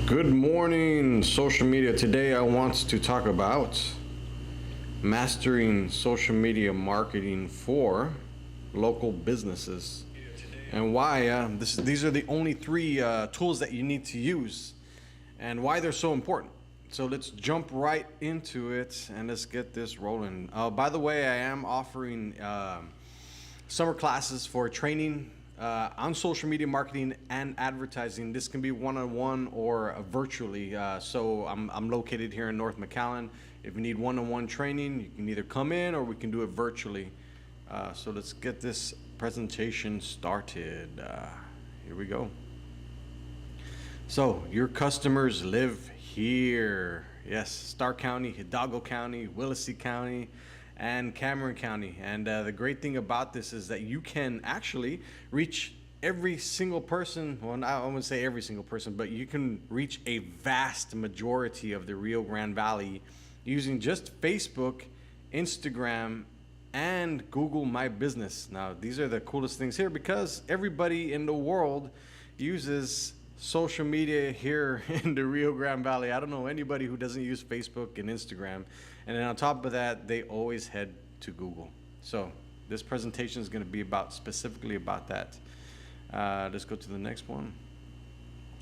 Good morning, social media. Today I want to talk about mastering social media marketing for local businesses and why these are the only three tools that you need to use and why they're so important. So let's jump right into it and let's get this rolling. By the way, I am offering summer classes for training on social media marketing and advertising. This can be one-on-one or virtually. So I'm located here in North McAllen. If you need one-on-one training, you can either come in or we can do it virtually. So let's get this presentation started. Here we go. So your customers live here. Yes, Stark County, Hidalgo County, Willacy County, and Cameron County. And the great thing about this is that you can actually reach every single person. Well, I wouldn't say every single person, but you can reach a vast majority of the Rio Grande Valley using just Facebook, Instagram, and Google My Business. Now, these are the coolest things here because everybody in the world uses social media here in the Rio Grande Valley. I don't know anybody who doesn't use Facebook and Instagram. And then on top of that, they always head to Google. So this presentation is going to be specifically about that. Let's go to the next one.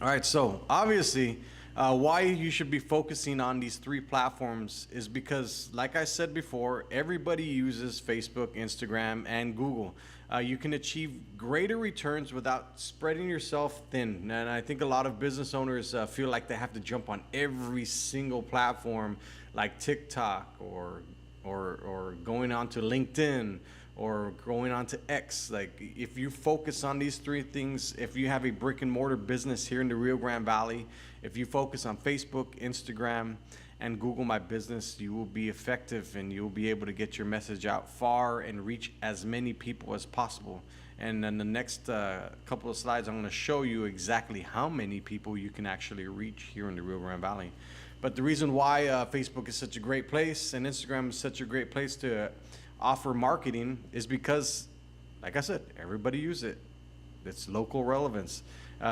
All right, so obviously why you should be focusing on these three platforms is because, like I said before, everybody uses Facebook, Instagram, and Google. You can achieve greater returns without spreading yourself thin. And I think a lot of business owners feel like they have to jump on every single platform like TikTok or going on to LinkedIn or going on to X. Like, if you focus on these three things, if you have a brick and mortar business here in the Rio Grande Valley, if you focus on Facebook, Instagram, and Google My Business, you will be effective and you will be able to get your message out far and reach as many people as possible. And in the next couple of slides, I'm going to show you exactly how many people you can actually reach here in the Rio Grande Valley. But the reason why Facebook is such a great place and Instagram is such a great place to offer marketing is because, like I said, everybody uses it. It's local relevance.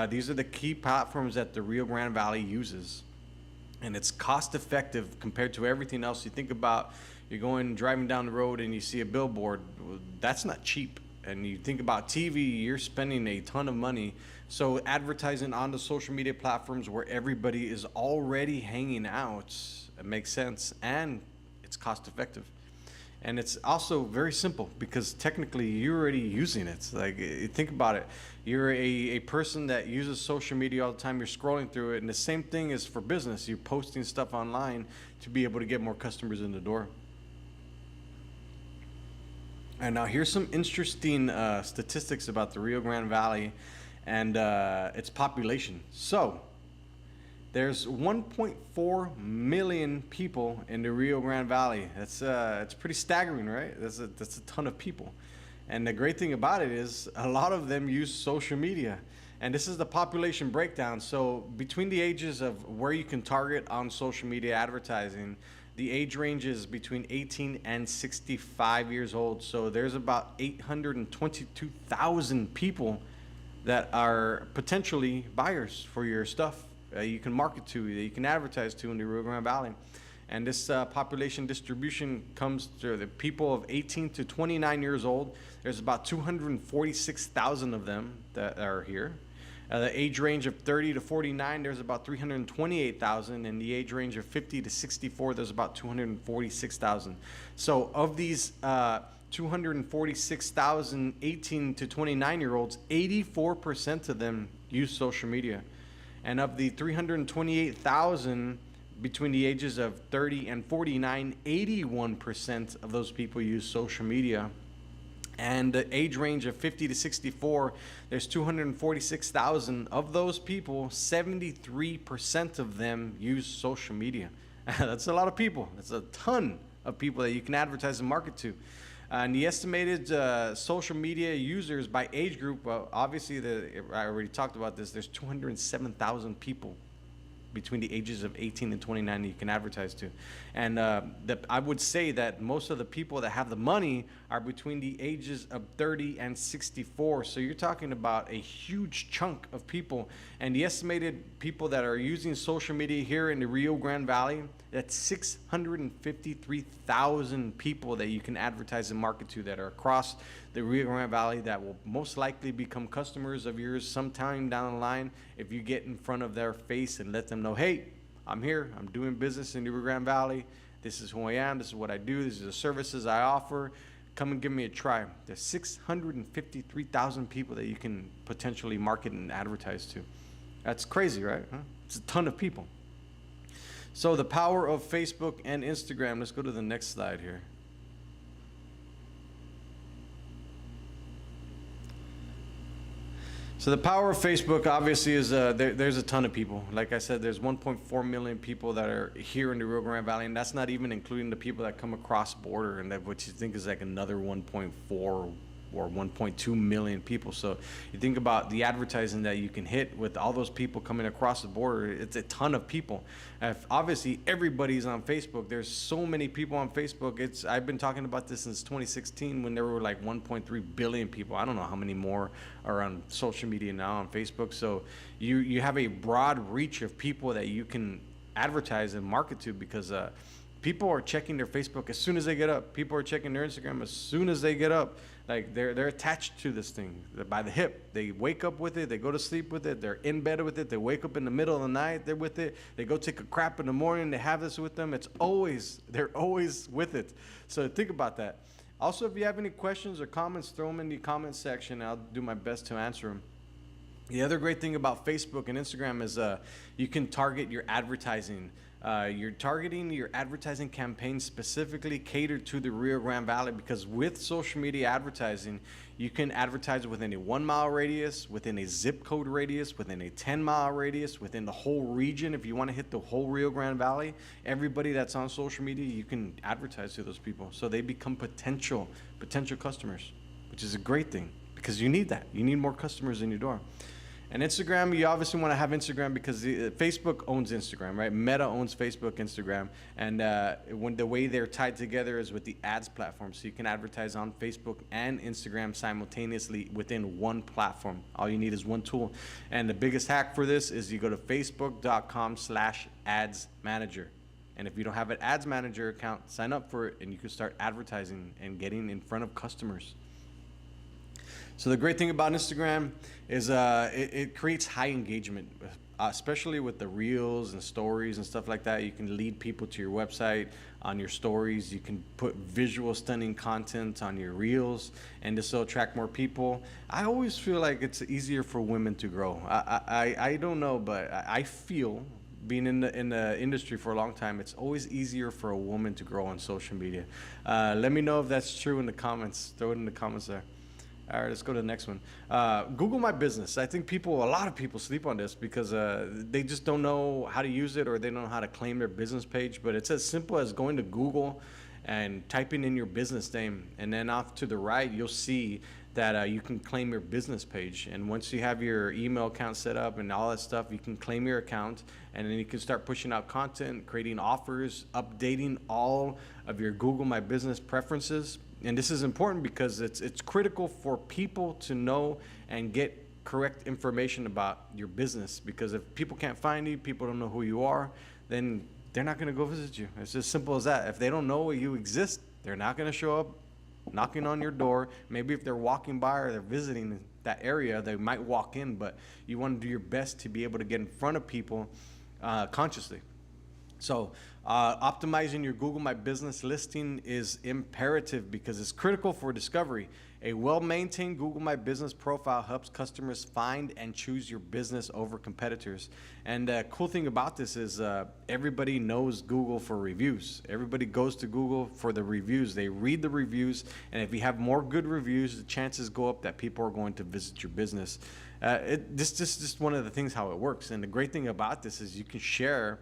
These are the key platforms that the Rio Grande Valley uses. And it's cost effective compared to everything else. You think about, you're driving down the road and you see a billboard. Well, that's not cheap. And you think about TV, you're spending a ton of money. So advertising on the social media platforms where everybody is already hanging out, it makes sense, and it's cost effective. And it's also very simple because technically you're already using it. Like, think about it. You're a person that uses social media all the time. You're scrolling through it. And the same thing is for business. You're posting stuff online to be able to get more customers in the door. And now here's some interesting statistics about the Rio Grande Valley and its population. So there's 1.4 million people in the Rio Grande Valley. That's it's pretty staggering, right? That's a ton of people. And the great thing about it is a lot of them use social media. And this is the population breakdown. So between the ages of where you can target on social media advertising, the age range is between 18 and 65 years old. So there's about 822,000 people that are potentially buyers for your stuff. You can market to, that you can advertise to in the Rio Grande Valley. And this population distribution comes to the people of 18 to 29 years old. There's about 246,000 of them that are here. The age range of 30 to 49, there's about 328,000. And the age range of 50 to 64, there's about 246,000. So of these 246,000 18 to 29-year-olds, 84% of them use social media. And of the 328,000 between the ages of 30 and 49, 81% of those people use social media. And the age range of 50 to 64, there's 246,000. Of those people, 73% of them use social media. That's a lot of people. That's a ton of people that you can advertise and market to. And the estimated social media users by age group, well, obviously, I already talked about this, there's 207,000 people between the ages of 18 and 29 that you can advertise to. And I would say that most of the people that have the money are between the ages of 30 and 64. So you're talking about a huge chunk of people. And the estimated people that are using social media here in the Rio Grande Valley, that's 653,000 people that you can advertise and market to that are across the Rio Grande Valley that will most likely become customers of yours sometime down the line if you get in front of their face and let them know, hey, I'm here, I'm doing business in the Rio Grande Valley, this is who I am, this is what I do, these are the services I offer, come and give me a try. There's 653,000 people that you can potentially market and advertise to. That's crazy, right? Huh? It's a ton of people. So the power of Facebook and Instagram. Let's go to the next slide here. So the power of Facebook obviously is there's a ton of people. Like I said, there's 1.4 million people that are here in the Rio Grande Valley, and that's not even including the people that come across border, and that which you think is like another 1.4 or 1.2 million people. So you think about the advertising that you can hit with all those people coming across the border. It's a ton of people. Obviously everybody's on Facebook. There's so many people on Facebook. I've been talking about this since 2016 when there were like 1.3 billion people. I don't know how many more are on social media now on Facebook. So you have a broad reach of people that you can advertise and market to, because people are checking their Facebook as soon as they get up. People are checking their Instagram as soon as they get up. Like they're attached to this thing by the hip. They wake up with it. They go to sleep with it. They're in bed with it. They wake up in the middle of the night. They're with it. They go take a crap in the morning. They have this with them. They're always with it. So think about that. Also, if you have any questions or comments, throw them in the comment section. I'll do my best to answer them. The other great thing about Facebook and Instagram is you can target your advertising. You're targeting your advertising campaign specifically catered to the Rio Grande Valley, because with social media advertising, you can advertise within a 1 mile radius, within a zip code radius, within a 10-mile radius, within the whole region. If you want to hit the whole Rio Grande Valley, everybody that's on social media, you can advertise to those people. So they become potential customers, which is a great thing, because you need that. You need more customers in your door. And Instagram, you obviously want to have Instagram because Facebook owns Instagram, right? Meta owns Facebook, Instagram. And when the way they're tied together is with the ads platform. So you can advertise on Facebook and Instagram simultaneously within one platform. All you need is one tool. And the biggest hack for this is you go to facebook.com/ads manager. And if you don't have an ads manager account, sign up for it and you can start advertising and getting in front of customers. So the great thing about Instagram is it creates high engagement, especially with the reels and stories and stuff like that. You can lead people to your website on your stories. You can put visual stunning content on your reels, and this will attract more people. I always feel like it's easier for women to grow. I don't know, but I feel, being in the industry for a long time, it's always easier for a woman to grow on social media. Let me know if that's true in the comments. Throw it in the comments there. All right, let's go to the next one. Google My Business. I think a lot of people sleep on this because they just don't know how to use it, or they don't know how to claim their business page. But it's as simple as going to Google and typing in your business name. And then off to the right, you'll see that you can claim your business page. And once you have your email account set up and all that stuff, you can claim your account. And then you can start pushing out content, creating offers, updating all of your Google My Business preferences. And this is important because it's critical for people to know and get correct information about your business. Because if people can't find you, people don't know who you are, then they're not going to go visit you. It's as simple as that. If they don't know you exist, they're not going to show up knocking on your door. Maybe if they're walking by or they're visiting that area, they might walk in, but you want to do your best to be able to get in front of people consciously. So optimizing your Google My Business listing is imperative because it's critical for discovery. A well-maintained Google My Business profile helps customers find and choose your business over competitors. And the cool thing about this is everybody knows Google for reviews. Everybody goes to Google for the reviews. They read the reviews, and if you have more good reviews, the chances go up that people are going to visit your business. This is just one of the things how it works. And the great thing about this is you can share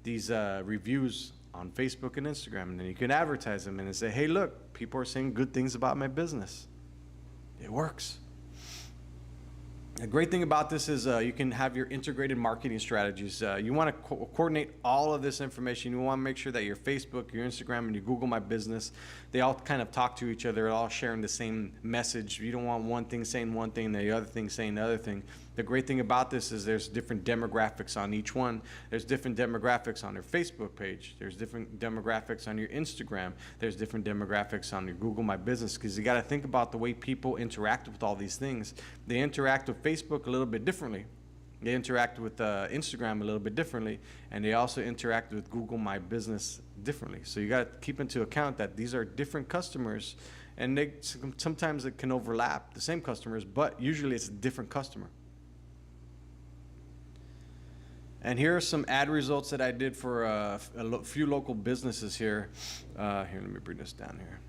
these reviews on Facebook and Instagram, and then you can advertise them and say, hey, look, people are saying good things about my business. It works. The great thing about this is you can have your integrated marketing strategies. You want to coordinate all of this information. You want to make sure that your Facebook, your Instagram, and your Google My Business, they all kind of talk to each other. They're all sharing the same message. You don't want one thing saying one thing, the other thing saying the other thing. The great thing about this is there's different demographics on each one. There's different demographics on your Facebook page. There's different demographics on your Instagram. There's different demographics on your Google My Business, because you got to think about the way people interact with all these things. They interact with Facebook a little bit differently. They interact with Instagram a little bit differently, and they also interact with Google My Business differently. So you got to keep into account that these are different customers, and sometimes it can overlap the same customers, but usually it's a different customer. And here are some ad results that I did for a few local businesses here. Here, let me bring this down here.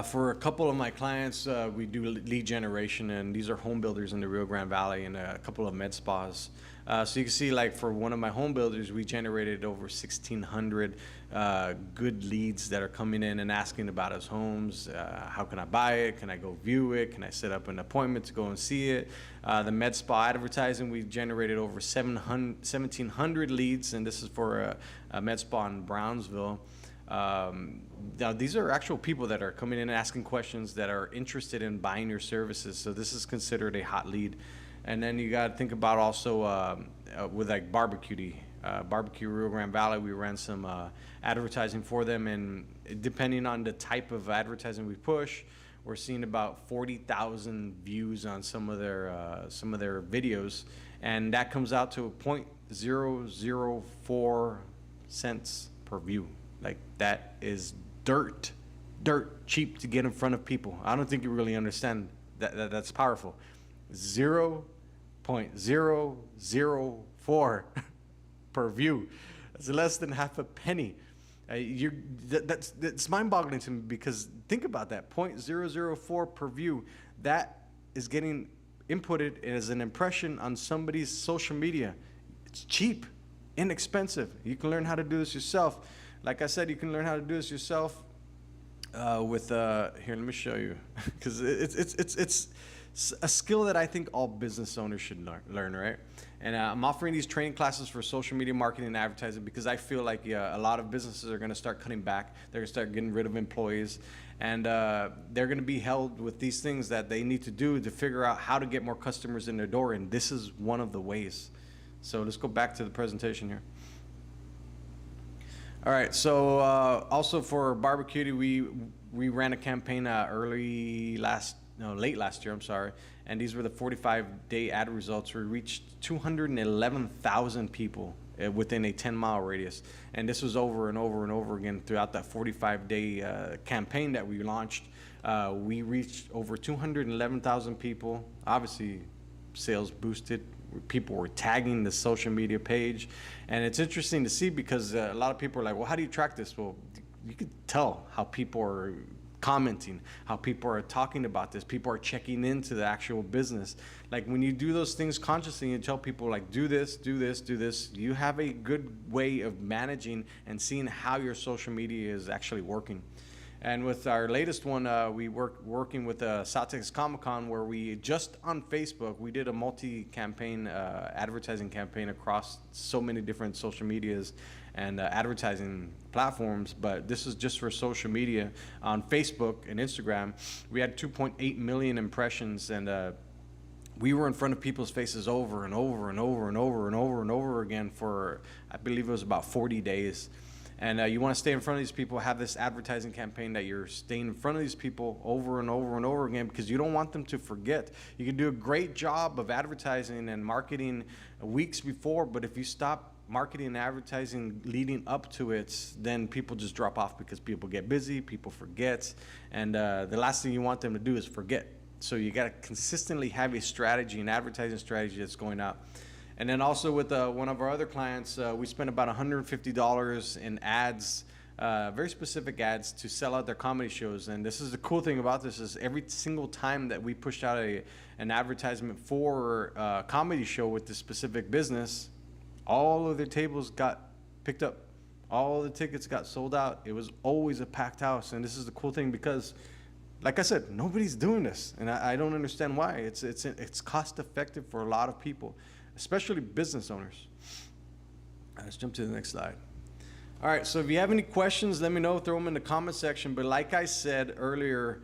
For a couple of my clients, we do lead generation, and these are home builders in the Rio Grande Valley and a couple of med spas. So you can see, like, for one of my home builders, we generated over 1,600 good leads that are coming in and asking about his homes. How can I buy it? Can I go view it? Can I set up an appointment to go and see it? The med spa advertising, we generated over 1,700 leads, and this is for a med spa in Brownsville. Now, these are actual people that are coming in and asking questions, that are interested in buying your services. So this is considered a hot lead. And then you got to think about also with like Barbecue Rio Grande Valley, we ran some advertising for them, and depending on the type of advertising we push, we're seeing about 40,000 views on some of their videos, and that comes out to 0.004 cents per view. Like, that is dirt cheap to get in front of people. I don't think you really understand that's powerful. 0.004 per view. That's less than half a penny. That's mind-boggling to me, because think about that. 0.004 per view. That is getting inputted as an impression on somebody's social media. It's cheap, inexpensive. You can learn how to do this yourself. Like I said, you can learn how to do this yourself with here. Let me show you, because it's a skill that I think all business owners should learn, right? And I'm offering these training classes for social media marketing and advertising, because I feel like a lot of businesses are going to start cutting back. They're going to start getting rid of employees, and they're going to be held with these things that they need to do to figure out how to get more customers in their door, and this is one of the ways. So let's go back to the presentation here. All right, so also for Barbecue, we ran a campaign late last year, I'm sorry, and these were the 45-day ad results. We reached 211,000 people within a 10-mile radius, and this was over and over and over again throughout that 45-day campaign that we launched. We reached over 211,000 people. Obviously, sales boosted. People were tagging the social media page, and it's interesting to see, because a lot of people are like, well, how do you track this? Well, you could tell how people are commenting, how people are talking about this. People are checking into the actual business. Like, when you do those things consciously and tell people, like, do this, do this, do this, you have a good way of managing and seeing how your social media is actually working. And with our latest one, we working with South Texas Comic-Con, where we just on Facebook, we did a multi-campaign advertising campaign across so many different social medias and advertising platforms. But this is just for social media. On Facebook and Instagram, we had 2.8 million impressions, and we were in front of people's faces over and over and over and over and over and over again for, I believe it was about 40 days. And you want to stay in front of these people, have this advertising campaign that you're staying in front of these people over and over and over again, because you don't want them to forget. You can do a great job of advertising and marketing weeks before, but if you stop marketing and advertising leading up to it, then people just drop off, because people get busy, people forget, and the last thing you want them to do is forget. So you got to consistently have a strategy, an advertising strategy that's going out. And then also with one of our other clients, we spent about $150 in ads, very specific ads, to sell out their comedy shows. And this is the cool thing about this, is every single time that we pushed out an advertisement for a comedy show with this specific business, all of their tables got picked up. All the tickets got sold out. It was always a packed house. And this is the cool thing, because Like I said, nobody's doing this, and I don't understand why. It's cost effective for a lot of people, especially business owners. Let's jump to the next slide. All right, so if you have any questions, let me know. Throw them in the comment section. But like I said earlier,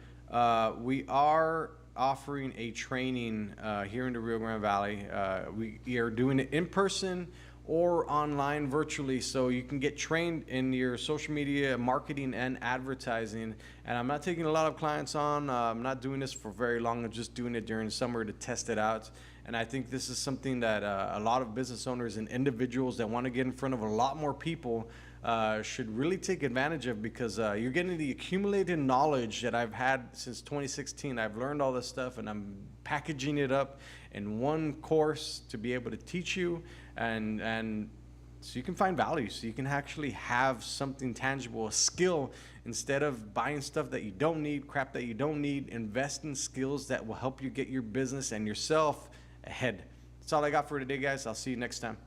we are offering a training here in the Rio Grande Valley. We are doing it in person or online virtually, so you can get trained in your social media marketing and advertising. And I'm not taking a lot of clients on. I'm not doing this for very long. I'm just doing it during summer to test it out. And I think this is something that a lot of business owners and individuals that want to get in front of a lot more people should really take advantage of, because you're getting the accumulated knowledge that I've had since 2016. I've learned all this stuff, and I'm packaging it up in one course to be able to teach you, and so you can find value, so you can actually have something tangible, a skill, instead of buying stuff that you don't need, crap that you don't need. Invest in skills that will help you get your business and yourself ahead. That's all I got for today, guys. I'll see you next time.